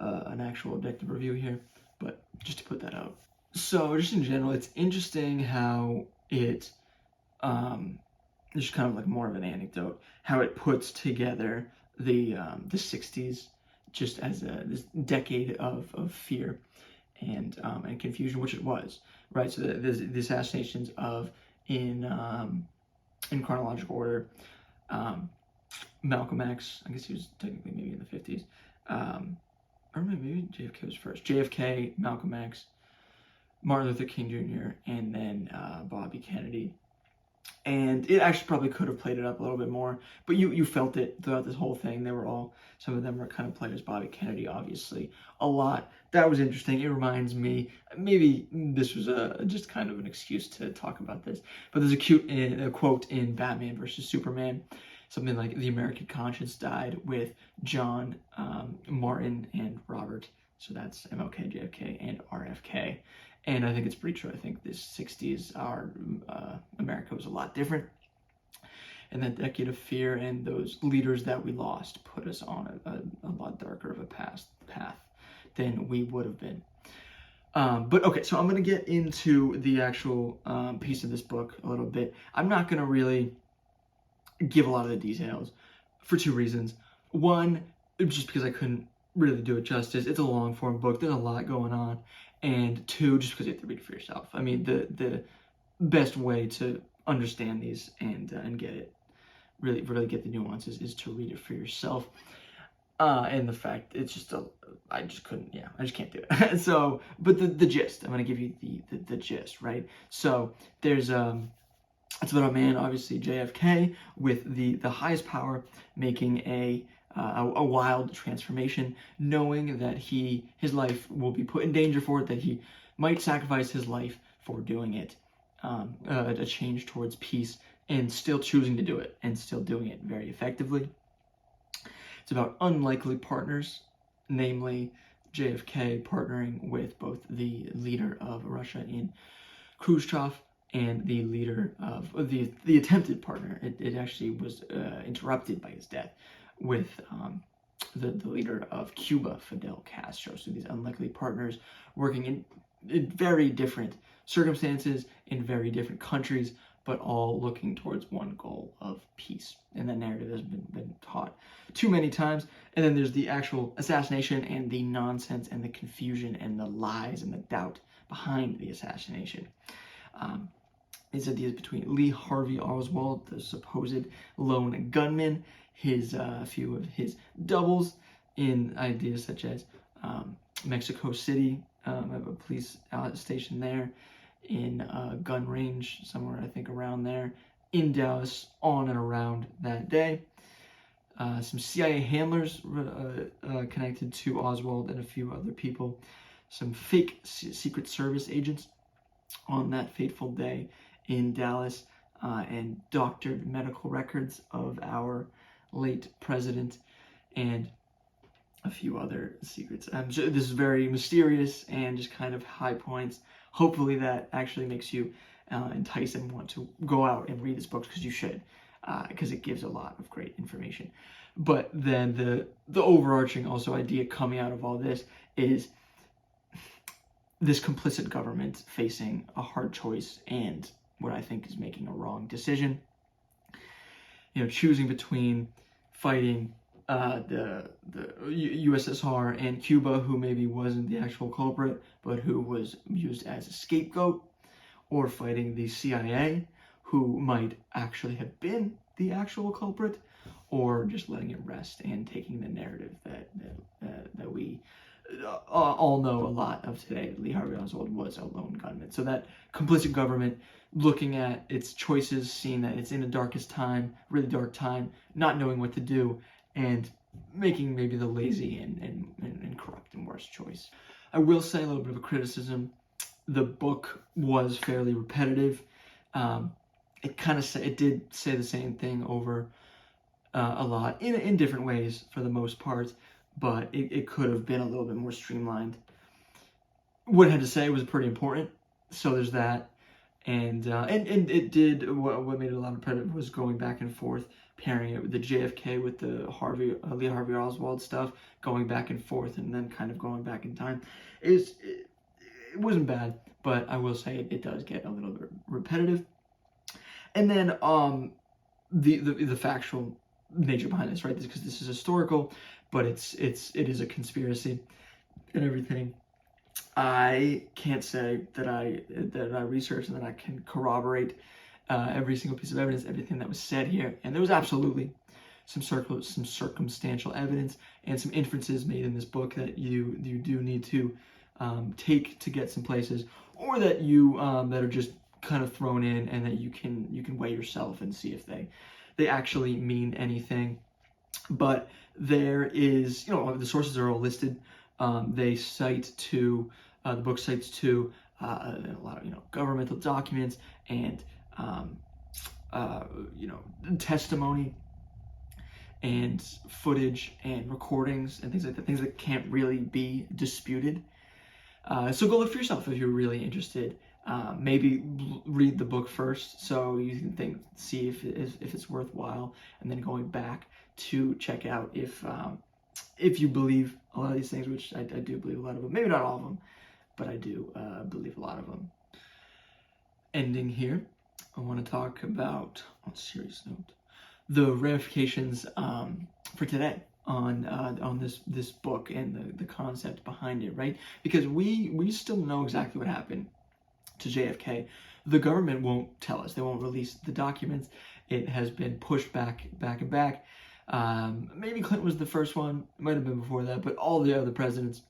an actual objective review here, but just to put that out. So just in general, it's interesting how it, just kind of like more of an anecdote, how it puts together the 60s just as this decade of fear and confusion, which it was, right? So the assassinations of in chronological order, Malcolm X, I guess he was technically maybe in the 50s, or maybe JFK was first. JFK, Malcolm X, Martin Luther King Jr., and then Bobby Kennedy. And it actually probably could have played it up a little bit more, but you felt it throughout this whole thing. Some of them were kind of played as Bobby Kennedy, obviously, a lot. That was interesting. It reminds me, maybe this was just kind of an excuse to talk about this, but there's a quote in Batman versus Superman, something like, the American conscience died with John, Martin, and Robert. So that's MLK, JFK, and RFK. And I think it's pretty true. I think this 60s, America was a lot different. And that decade of fear and those leaders that we lost put us on a lot darker of a path than we would have been. But okay, so I'm going to get into the actual piece of this book a little bit. I'm not going to really give a lot of the details for two reasons. One, just because I couldn't really do it justice. It's a long form book. There's a lot going on. And two, just because you have to read it for yourself. I mean, the best way to understand these and get it, really get the nuances, is to read it for yourself. And the fact, it's just I just can't do it. So, but the gist, I'm gonna give you the gist, right? So there's it's about a man, obviously JFK, with the highest power, making a wild transformation, knowing that his life will be put in danger for it, that he might sacrifice his life for doing it, a change towards peace, and still choosing to do it, and still doing it very effectively. It's about unlikely partners, namely JFK partnering with both the leader of Russia in Khrushchev and the leader of the attempted partner. It actually was interrupted by his death, with the leader of Cuba, Fidel Castro. So these unlikely partners working in very different circumstances, in very different countries, but all looking towards one goal of peace. And that narrative has been taught too many times. And then there's the actual assassination and the nonsense and the confusion and the lies and the doubt behind the assassination. These ideas between Lee Harvey Oswald, the supposed lone gunman, a few of his doubles in ideas such as Mexico City, a police station there, in a gun range somewhere, I think around there, in Dallas, on and around that day. Some CIA handlers connected to Oswald and a few other people. Some fake Secret Service agents on that fateful day in Dallas, and doctored medical records of our late president, and a few other secrets. This is very mysterious and just kind of high points. Hopefully that actually makes you entice and want to go out and read this book, because you should, because it gives a lot of great information. But then the overarching also idea coming out of all this is this complicit government facing a hard choice, and what I think is making a wrong decision. Choosing between fighting the USSR and Cuba, who maybe wasn't the actual culprit, but who was used as a scapegoat, or fighting the CIA, who might actually have been the actual culprit, or just letting it rest and taking the narrative that we all know a lot of today. Lee Harvey Oswald was a lone gunman. So that complicit government looking at its choices, seeing that it's in the darkest time, really dark time, not knowing what to do, and making maybe the lazy and corrupt and worse choice. I will say a little bit of a criticism. The book was fairly repetitive. It did say the same thing over a lot in different ways for the most part, but it could have been a little bit more streamlined. What it had to say was pretty important, so there's that. And it did, what made it a lot repetitive was going back and forth, pairing it with the JFK with the Lee Harvey Oswald stuff, going back and forth, and then kind of going back in time. It wasn't bad, but I will say it does get a little bit repetitive. And then the factual nature behind this, right? Because this is historical, but it is a conspiracy and everything. I can't say that I researched and that I can corroborate every single piece of evidence, everything that was said here, and there was absolutely some circumstantial evidence and some inferences made in this book that you do need to take to get some places, or that you that are just kind of thrown in, and that you can weigh yourself and see if they actually mean anything. But there is, the sources are all listed. They cite to the book cites to a lot of governmental documents and testimony and footage and recordings and things like that, things that can't really be disputed. So go look for yourself if you're really interested. Maybe read the book first, so you can see if it's worthwhile, and then going back to check out if you believe a lot of these things, which I do believe a lot of them. Maybe not all of them, but I do believe a lot of them. Ending here, I want to talk about, on a serious note, the ramifications for today on this book and the concept behind it, right? Because we still know exactly what happened to JFK. The government won't tell us. They won't release the documents. It has been pushed back and back. Maybe Clinton was the first one. It might have been before that, but all the other presidents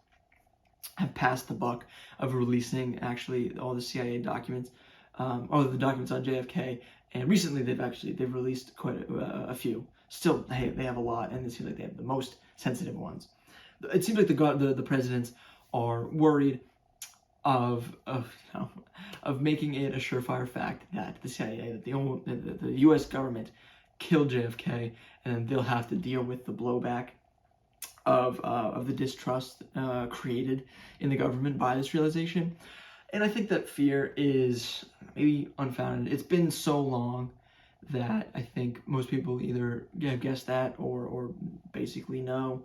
have passed the buck of releasing actually all the CIA documents, or the documents on JFK. And recently they've released quite a few. Still, they have a lot, and it seems like they have the most sensitive ones. It seems like the presidents are worried of making it a surefire fact that the CIA, that the U.S. government killed JFK, and then they'll have to deal with the blowback of the distrust created in the government by this realization. And I think that fear is maybe unfounded. It's been so long that I think most people either have guessed that or basically know,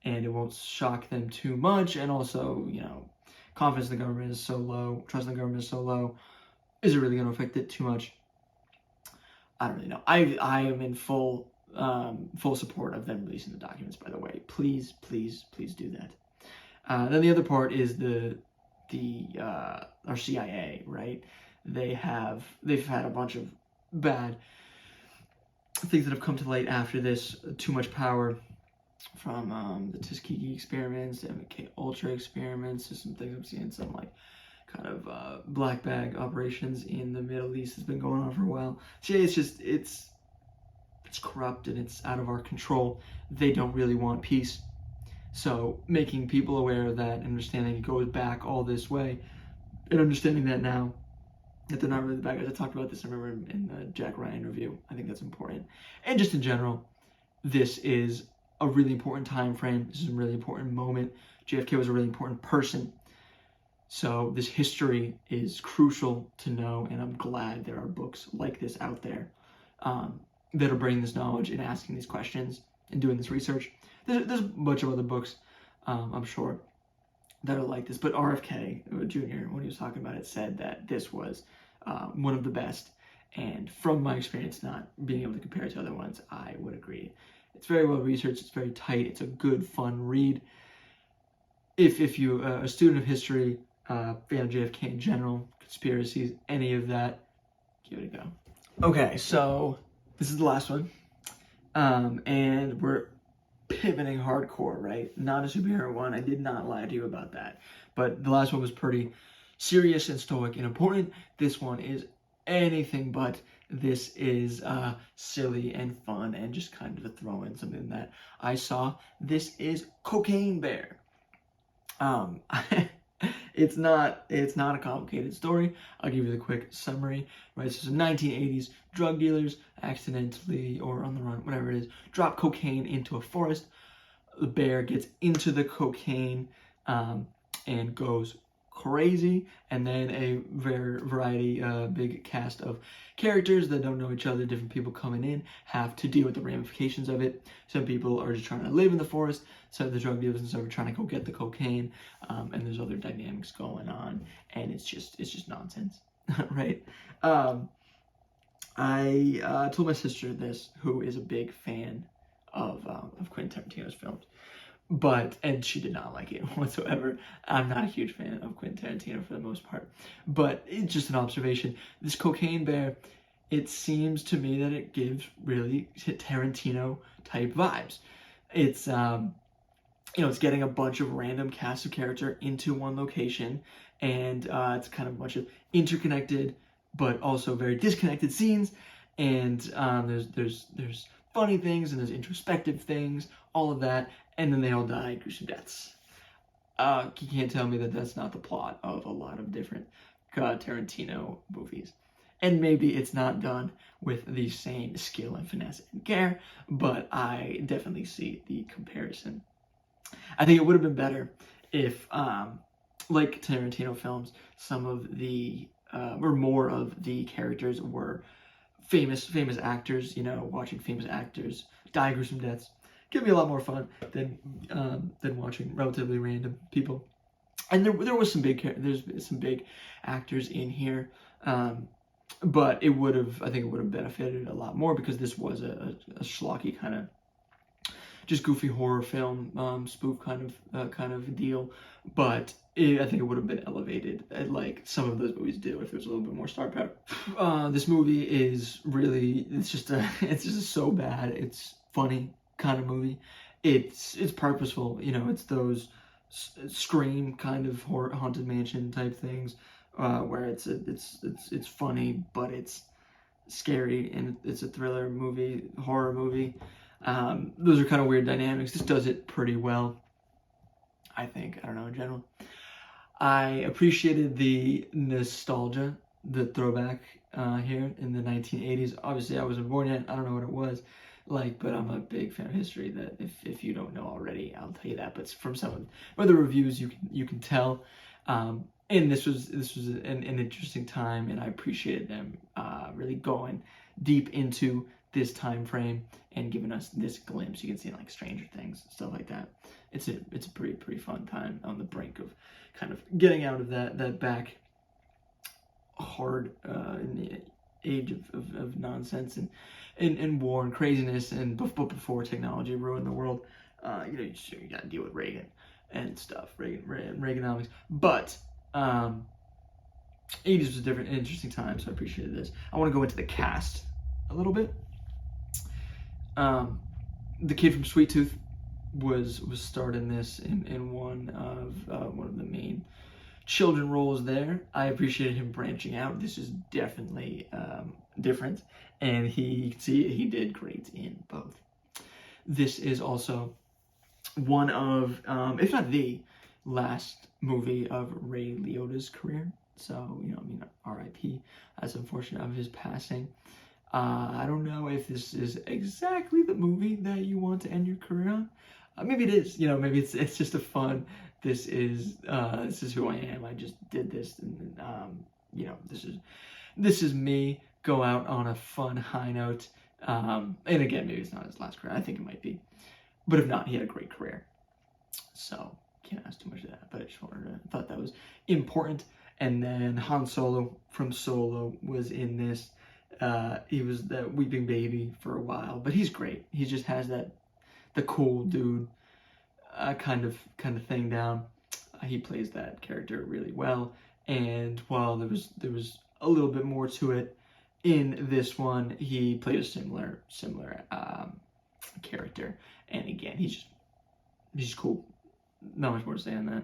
and it won't shock them too much. And also, confidence in the government is so low, trust in the government is so low. Is it really going to affect it too much? I don't really know. I am in full support of them releasing the documents, by the way. Please do that. Then the other part is our CIA, right? They've had a bunch of bad things that have come to light after this. Too much power, from the Tuskegee experiments, the MK Ultra experiments, to some things I'm seeing, some like kind of black bag operations in the Middle East has been going on for a while. CIA it's corrupt and it's out of our control. They don't really want peace. So making people aware of that, understanding it goes back all this way, and understanding that now, that they're not really the bad guys. I talked about this, I remember, in the Jack Ryan review. I think that's important. And just in general, this is a really important time frame. This is a really important moment. JFK was a really important person. So this history is crucial to know, and I'm glad there are books like this out there that are bringing this knowledge and asking these questions and doing this research. There's a bunch of other books, I'm sure, that are like this, but RFK Jr., when he was talking about it, said that this was one of the best, and from my experience not being able to compare it to other ones, I would agree. It's very well researched, it's very tight, it's a good, fun read. If you're a student of history, fan of JFK in general, conspiracies, any of that, give it a go. Okay, so this is the last one, and we're pivoting hardcore, right? Not a superhero one. I did not lie to you about that. But the last one was pretty serious and stoic and important. This one is anything but. This is silly and fun and just kind of a throw in something that I saw. This is Cocaine Bear. It's not a complicated story. I'll give you the quick summary. Right, so some 1980s drug dealers accidentally, or on the run, whatever it is, drop cocaine into a forest. The bear gets into the cocaine and goes crazy, and then a variety, big cast of characters that don't know each other, different people coming in, have to deal with the ramifications of it. Some people are just trying to live in the forest, some of the drug dealers and stuff are trying to go get the cocaine, and there's other dynamics going on, and it's just nonsense. Right? I told my sister this, who is a big fan of Quentin Tarantino's films. And she did not like it whatsoever. I'm not a huge fan of Quentin Tarantino for the most part, but it's just an observation. This Cocaine Bear, it seems to me that it gives really Tarantino type vibes. It's it's getting a bunch of random cast of character into one location, and it's kind of a bunch of interconnected but also very disconnected scenes. And there's funny things and there's introspective things, all of that, and then they all die gruesome deaths. You can't tell me that that's not the plot of a lot of different Tarantino movies. And maybe it's not done with the same skill and finesse and care, but I definitely see the comparison. I think it would have been better if, like Tarantino films, some of the, or more of the characters were famous actors, watching famous actors die gruesome deaths. Give me a lot more fun than watching relatively random people. And there was some there's some big actors in here, but I think it would have benefited a lot more because this was a schlocky kind of just goofy horror film, spoof kind of deal. But I think it would have been elevated like some of those movies do if there was a little bit more star power. This movie is really, it's just so bad. It's funny kind of movie. It's purposeful, it's those Scream kind of horror, haunted mansion type things, where it's funny but it's scary, and it's a thriller movie, horror movie. Those are kind of weird dynamics. This does it pretty well, I think. I don't know, in general. I appreciated the nostalgia, the throwback here in the 1980s. Obviously, I wasn't born yet. I don't know what it was like, but I'm a big fan of history. That if you don't know already, I'll tell you that. But from some of the reviews, you can tell. And this was an interesting time, and I appreciated them really going deep into this time frame and giving us this glimpse. You can see like Stranger Things, stuff like that. It's a pretty fun time on the brink of kind of getting out of that back hard in the age of nonsense and war and craziness, and but before technology ruined the world. You got to deal with Reagan and stuff, Reaganomics. But 80s was a different, interesting time, so I appreciated this. I want to go into the cast a little bit. The kid from Sweet Tooth was starred in this in one of the main children roles there. I appreciated him branching out. This is definitely different, and you can see he did great in both. This is also one of, if not the last movie of Ray Liotta's career. So, R.I.P. That's unfortunate of his passing. I don't know if this is exactly the movie that you want to end your career on. Maybe it is. Maybe it's just a fun. This is who I am. I just did this, and this is me. Go out on a fun high note. And again, maybe it's not his last career. I think it might be, but if not, he had a great career. So can't ask too much of that. But I just thought that was important. And then Han Solo from Solo was in this. He was the weeping baby for a while, but he's great. He just has the cool dude kind of thing down. He plays that character really well. And while there was a little bit more to it in this one, he played a similar character. And again, he's just cool. Not much more to say on that.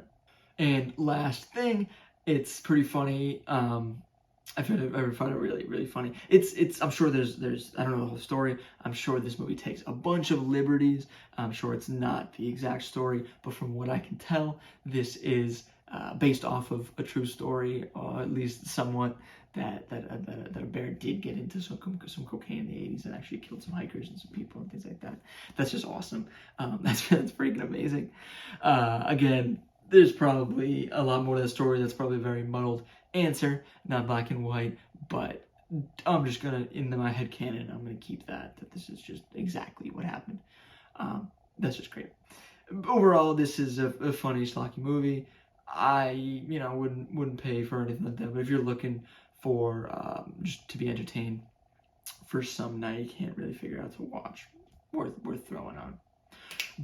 And last thing, it's pretty funny. I find it really, really funny. I'm sure there's I don't know the whole story. I'm sure this movie takes a bunch of liberties. I'm sure it's not the exact story, but from what I can tell, this is based off of a true story, or at least somewhat. That a bear did get into some cocaine in the 80s and actually killed some hikers and some people and things like that. That's just awesome. That's freaking amazing. Again, there's probably a lot more to the story. That's probably a very muddled answer, not black and white, but I'm just gonna, in my head canon, I'm gonna keep that this is just exactly what happened. That's just great. Overall, this is a funny, schlocky movie. I wouldn't pay for anything like that, but if you're looking for just to be entertained for some night you can't really figure out to watch, worth throwing on.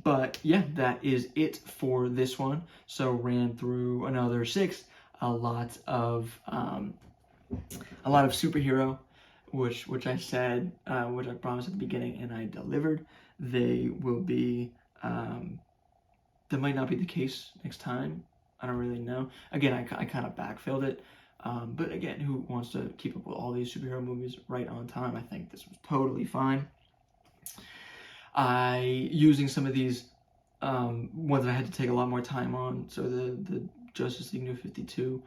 But yeah, that is it for this one. So ran through another 6, a lot of superhero, which I said, which I promised at the beginning, and I delivered. They will be. That might not be the case next time. I don't really know. Again, I kind of backfilled it. But again, who wants to keep up with all these superhero movies right on time? I think this was totally fine. Using some of these ones that I had to take a lot more time on. So the Justice League New 52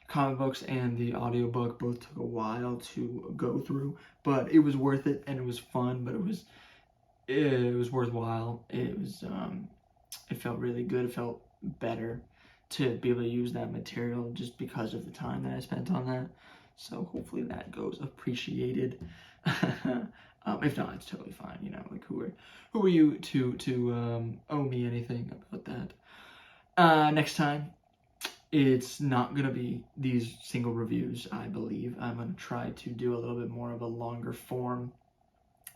comic books and the audiobook both took a while to go through, but it was worth it and it was fun. But it was worthwhile. It felt really good. It felt better to be able to use that material just because of the time that I spent on that. So hopefully that goes appreciated. If not, it's totally fine. You know, like who are you to owe me anything about that? Next time, it's not gonna be these single reviews. I believe I'm gonna try to do a little bit more of a longer form.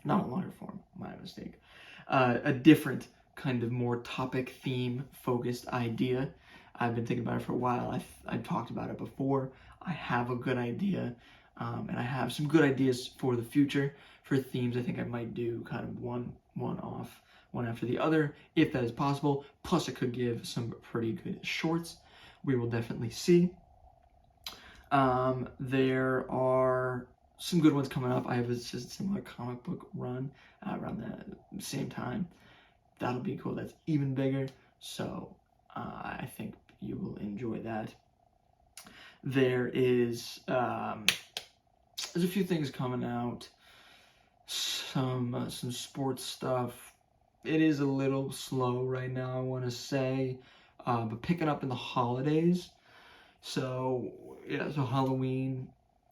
Not a longer form. My mistake. A different kind of more topic theme focused idea. I've been thinking about it for a while. I've talked about it before. I have a good idea, and I have some good ideas for the future for themes. I think I might do kind of one off, one after the other, if that is possible. Plus, it could give some pretty good shorts. We will definitely see. There are some good ones coming up. I have a similar comic book run around the same time. That'll be cool. That's even bigger. So I think you will enjoy that. There is there's a few things coming out. Some sports stuff. It is a little slow right now, I want to say, but picking up in the holidays. So yeah, so Halloween.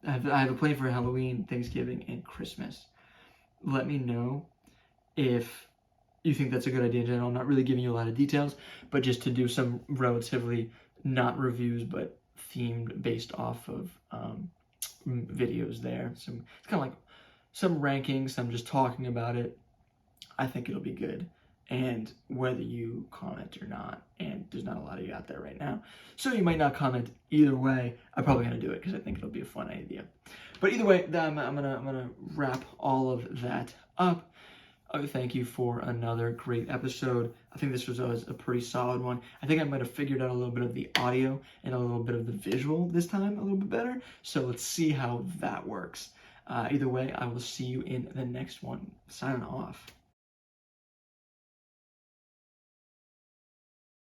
I have a plan for Halloween, Thanksgiving, and Christmas. Let me know if you think that's a good idea in general. I'm not really giving you a lot of details, but just to do some relatively not reviews, but themed based off of videos there. It's kind of like some rankings. I'm just talking about it. I think it'll be good. And whether you comment or not, and there's not a lot of you out there right now, so you might not comment either way. I'm probably gonna do it because I think it'll be a fun idea. But either way, I'm gonna wrap all of that up. Thank you for another great episode. I think this was a pretty solid one. I think I might have figured out a little bit of the audio and a little bit of the visual this time a little bit better. So let's see how that works. Either way, I will see you in the next one. Signing off.